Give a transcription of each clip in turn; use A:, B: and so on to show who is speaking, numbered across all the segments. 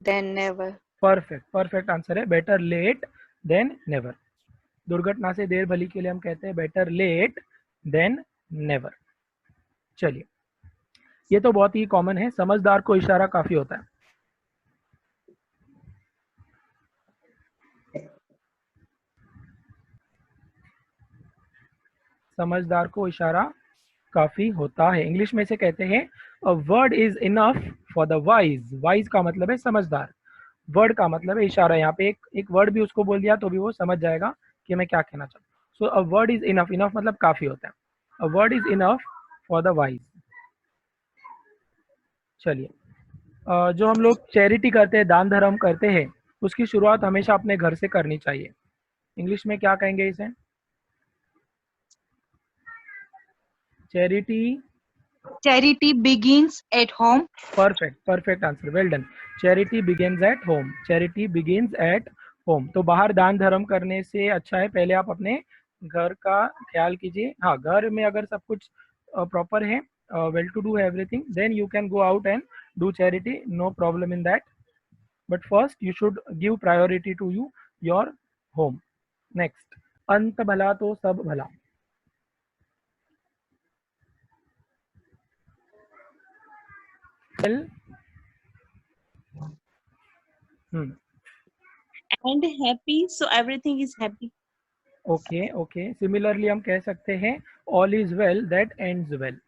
A: Then never.
B: Perfect, perfect answer है, better late than never. दुर्घटना से देर भली के लिए हम कहते हैं बेटर लेट देन नेवर। चलिए, ये तो बहुत ही कॉमन है, समझदार को इशारा काफी होता है। समझदार को इशारा काफी होता है, इंग्लिश में से कहते हैं अ word is enough for the wise. Wise का मतलब है समझदार, वर्ड का मतलब है इशारा। यहाँ पे एक वर्ड भी उसको बोल दिया तो भी वो समझ जाएगा कि मैं क्या कहना चाहता हूँ। So a word is enough, enough मतलब काफी होता है, a word is enough for the wise. चलिए, जो हम लोग चैरिटी करते हैं, दान धर्म करते हैं, उसकी शुरुआत हमेशा अपने घर से करनी चाहिए। इंग्लिश में क्या कहेंगे इसे? Charity.
C: Charity begins at home.
B: Perfect, perfect answer, well done. Charity begins at home, charity begins at home. तो बाहर दान धर्म करने से अच्छा है पहले आप अपने घर का ख्याल कीजिए। हाँ, घर में अगर सब कुछ प्रॉपर है, well to do everything, then you can go out and do charity, no problem in that, but first you should give priority to you your home. Next, अंत भला तो सब भला। Well,
D: And happy, so everything is happy.
B: Okay okay, similarly हम कह सकते हैं all is well that ends well.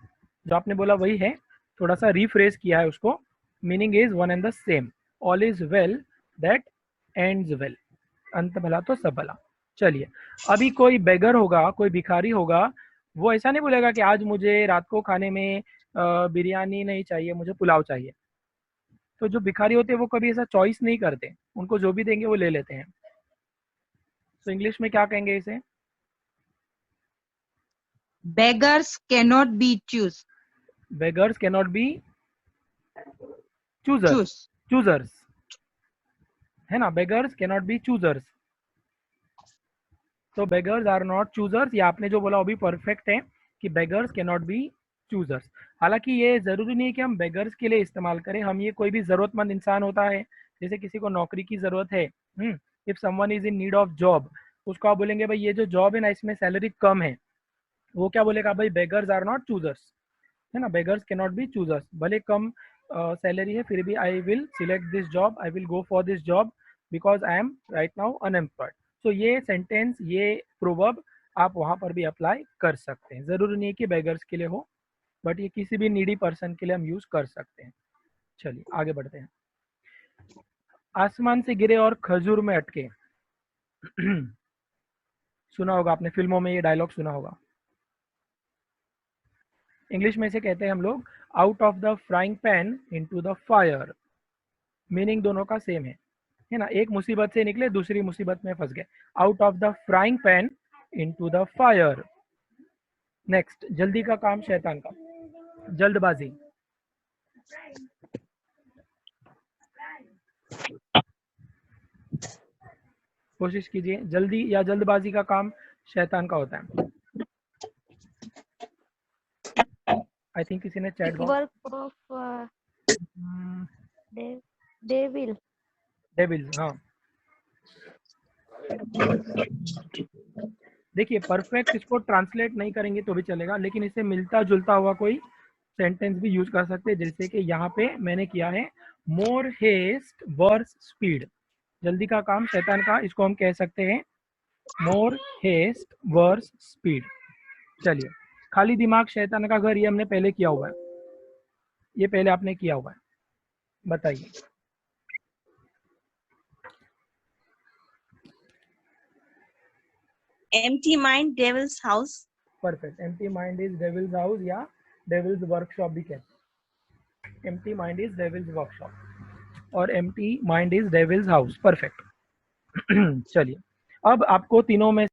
B: जो आपने बोला वही है, थोड़ा सा रिफ्रेज किया है उसको, meaning is one and the same. All is well that ends well, अंत भला तो सब भला। चलिए, अभी कोई बेगर होगा, कोई भिखारी होगा, वो ऐसा नहीं बोलेगा कि आज मुझे रात को खाने में बिरयानी नहीं चाहिए, मुझे पुलाव चाहिए। तो जो भिखारी होते हैं वो कभी ऐसा चॉइस नहीं करते, उनको जो भी देंगे वो ले लेते हैं। तो इंग्लिश में क्या कहेंगे इसे?
C: Beggars cannot be
B: beggars cannot be choosers, choosers है ना, beggars cannot be choosers। तो beggars are not choosers, या आपने जो बोला वो भी परफेक्ट है कि beggars cannot be choosers। हालांकि ये जरूरी नहीं है कि हम beggars के लिए इस्तेमाल करें, हम ये कोई भी जरूरतमंद इंसान होता है, जैसे किसी को नौकरी की जरूरत है, if someone is in need of job, उसको आप बोलेंगे भाई ये जो जॉब है ना इसमें सैलरी कम है, वो क्या बोलेगा भाई बेगर्स आर नॉट चूजर्स, है ना, beggars can not be choosers, भले कम सैलरी है फिर भी I will select this job, I will go for this job because I am right now unemployed. So ये सेंटेंस, ये प्रोवर्ब आप वहां पर भी अप्लाई कर सकते हैं, जरूरी नहीं है कि बेगर्स के लिए हो, बट ये किसी भी नीडी पर्सन के लिए हम यूज कर सकते हैं। चलिए आगे बढ़ते हैं। आसमान से गिरे और खजूर में अटके। सुना होगा आपने, फिल्मों में ये डायलॉग सुना होगा। इंग्लिश में से कहते हैं हम लोग out of the frying pan into the fire. Meaning दोनों का सेम है ना, एक मुसीबत से निकले दूसरी मुसीबत में फंस गए। Out of the frying pan into the fire. Next, जल्दी का काम शैतान का, जल्दबाजी। कोशिश कीजिए, जल्दी या जल्दबाजी का काम शैतान का होता है। आई थिंक किसी ने chat
A: work of devil.
B: Devils, हाँ। देखिए, परफेक्ट इसको ट्रांसलेट नहीं करेंगे तो भी चलेगा, लेकिन इससे मिलता जुलता हुआ कोई सेंटेंस भी यूज कर सकते हैं, जैसे कि यहाँ पे मैंने किया है मोर हेस्ट वर्स स्पीड। जल्दी का काम शैतान का, इसको हम कह सकते हैं मोर हेस्ट वर्स स्पीड। चलिए, खाली दिमाग शैतान का घर, ये हमने पहले किया हुआ है, ये पहले आपने किया हुआ है, बताइए।
D: Empty mind, devil's house.
B: Perfect, empty mind is devil's house या डेविल्स वर्कशॉप भी कहते हैं। Empty mind is devil's workshop और empty mind is devil's house, perfect. चलिए, अब आपको तीनों में